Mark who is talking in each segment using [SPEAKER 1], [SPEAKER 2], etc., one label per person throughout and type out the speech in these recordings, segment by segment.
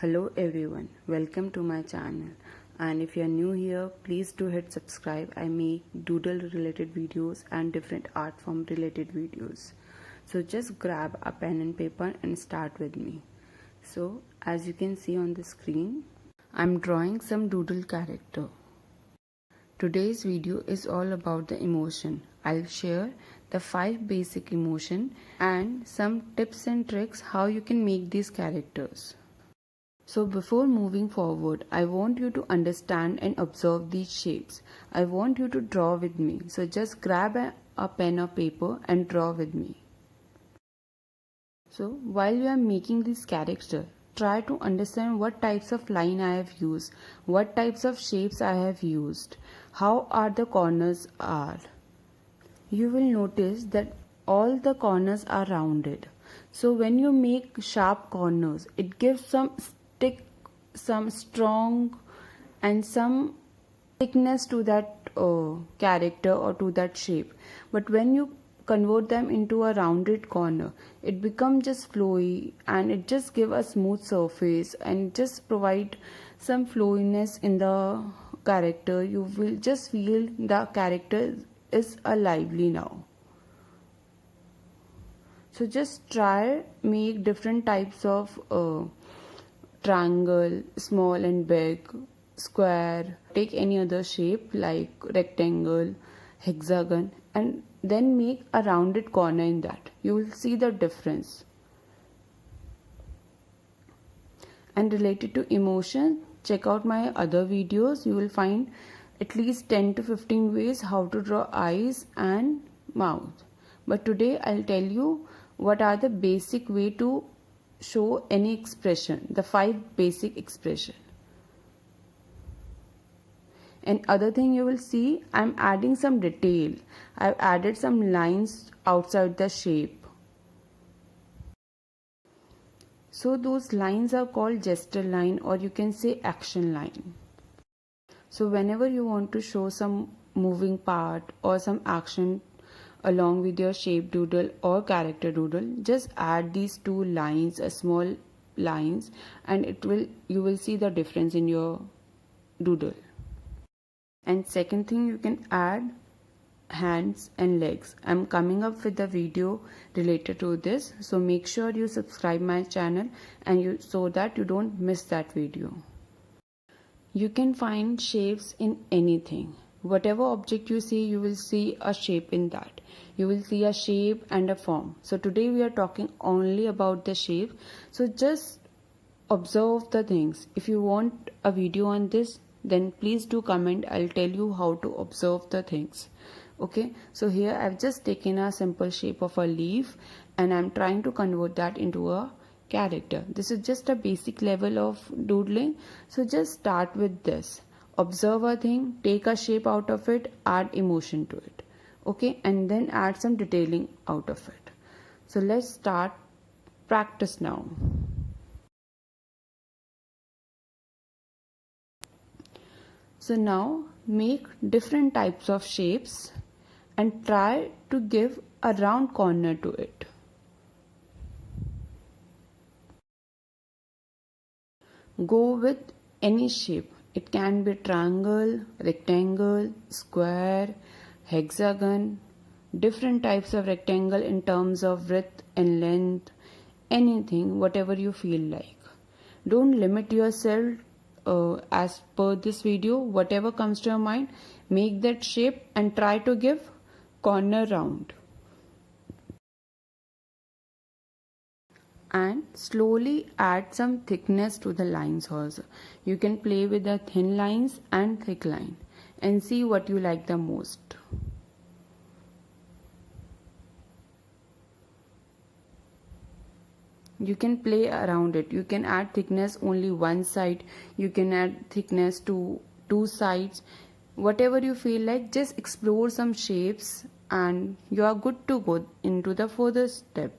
[SPEAKER 1] Hello everyone, welcome to my channel, and if you are new here, please do hit subscribe. I make doodle related videos and different art form related videos. So just grab a pen and paper and start with me. So as you can see on the screen, I'm drawing some doodle character. Today's video is all about the emotion. I'll share the 5 basic emotion and some tips and tricks how you can make these characters. So before moving forward, I want you to understand and observe these shapes. I want you to draw with me. So just grab a pen or paper and draw with me. So while you are making this character, try to understand what types of line I have used, what types of shapes I have used, how are the corners are. You will notice that all the corners are rounded. So when you make sharp corners, it gives some strong and some thickness to that character or to that shape. But when you convert them into a rounded corner, it becomes just flowy and it just give a smooth surface and just provide some flowiness in the character. You will just feel the character is a lively now. So just try make different types of triangle, small and big, square, take any other shape like rectangle, hexagon, and then make a rounded corner in that. You will see the difference. And related to emotion, check out my other videos. You will find at least 10 to 15 ways how to draw eyes and mouth. But today I'll tell you what are the basic way to show any expression, the 5 basic expression. And other thing you will see, I'm adding some detail. I've added some lines outside the shape. So those lines are called gesture line, or you can say action line. So whenever you want to show some moving part or some action along with your shape doodle or character doodle, just add these 2 lines, small lines, and you will see the difference in your doodle. And second thing, you can add hands and legs. I'm coming up with a video related to this, so make sure you subscribe my channel and so that you don't miss that video. You can find shapes in anything. Whatever object you see, you will see a shape in that. You will see a shape and a form. So today we are talking only about the shape. So just observe the things. If you want a video on this, then please do comment. I'll tell you how to observe the things. Okay, so here I've just taken a simple shape of a leaf and I'm trying to convert that into a character. This is just a basic level of doodling. So just start with this. Observe a thing, take a shape out of it, add emotion to it. Okay, and then add some detailing out of it. So let's start practice now. So now make different types of shapes and try to give a round corner to it. Go with any shape. It can be triangle, rectangle, square, hexagon, different types of rectangle in terms of width and length, anything, whatever you feel like. Don't limit yourself as per this video. Whatever comes to your mind, make that shape and try to give corner round. And slowly add some thickness to the lines also. You can play with the thin lines and thick line and see what you like the most. You can play around it. You can add thickness only one side. You can add thickness to 2 sides. Whatever you feel like, just explore some shapes and you are good to go into the further step.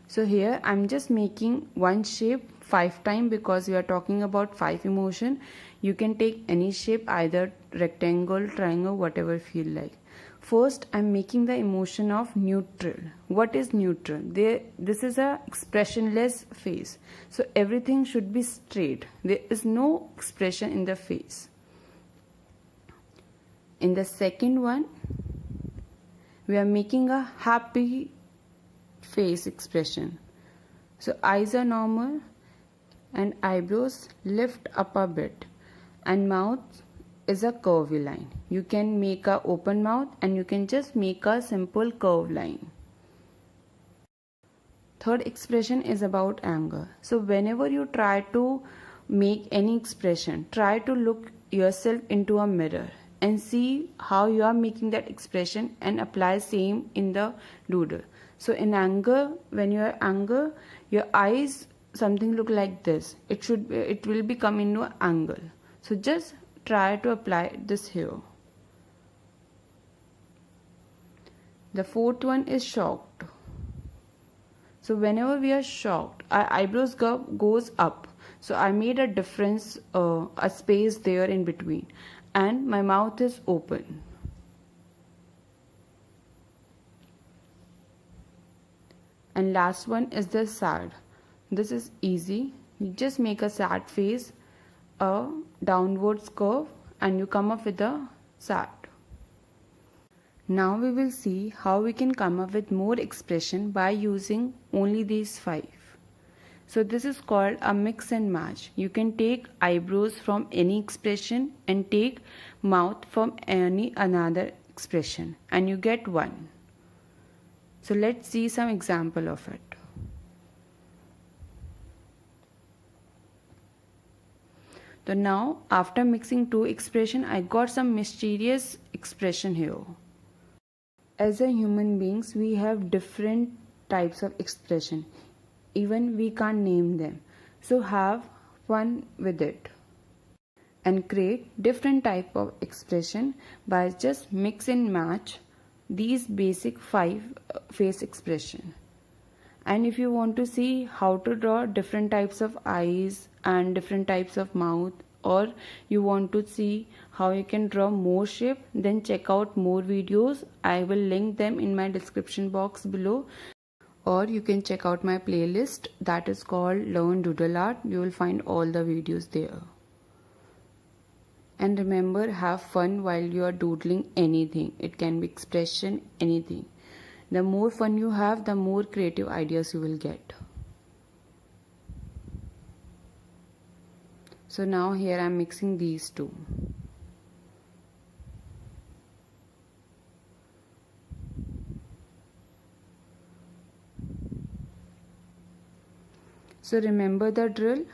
[SPEAKER 1] So here I'm just making one shape 5 times because we are talking about 5 emotion. You can take any shape, either rectangle, triangle, whatever you feel like. First, I'm making the emotion of neutral. What is neutral? This is a expressionless face. So everything should be straight. There is no expression in the face. In the second one, we are making a happy face expression. So eyes are normal and eyebrows lift up a bit, and mouth is a curvy line. You can make a open mouth and you can just make a simple curved line. Third expression is about anger. So whenever you try to make any expression, try to look yourself into a mirror and see how you are making that expression and apply same in the doodle. So in anger, when you are anger, your eyes something look like this. It will become into an angle. So just try to apply this here. The fourth one is shocked. So whenever we are shocked, our eyebrows goes up. So I made a difference, a space there in between, and my mouth is open. And last one is the sad. This is easy. You just make a sad face, a downwards curve, and you come up with a sad. Now we will see how we can come up with more expression by using only these 5. So this is called a mix and match. You can take eyebrows from any expression and take mouth from any another expression and you get one. So let's see some example of it. So now after mixing 2 expression, I got some mysterious expression here. As a human beings, we have different types of expression. Even we can't name them. So have fun with it and create different type of expression by just mix and match these basic 5 face expression. And if you want to see how to draw different types of eyes and different types of mouth, or you want to see how you can draw more shape, then check out more videos. I will link them in my description box below, or you can check out my playlist that is called Learn Doodle Art. You will find all the videos there. And remember, have fun while you are doodling anything. It can be expression, anything. The more fun you have, the more creative ideas you will get. So now here I am mixing these 2. So remember the drill.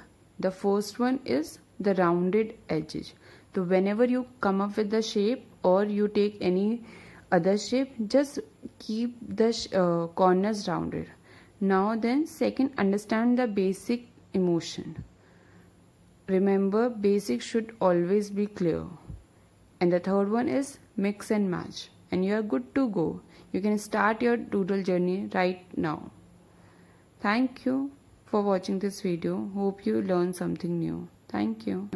[SPEAKER 1] The first one is the rounded edges. So whenever you come up with the shape or you take any other shape, just keep the corners rounded. Now then, second, understand the basic emotion. Remember, basic should always be clear. And the third one is mix and match. And you are good to go. You can start your doodle journey right now. Thank you for watching this video. Hope you learned something new. Thank you.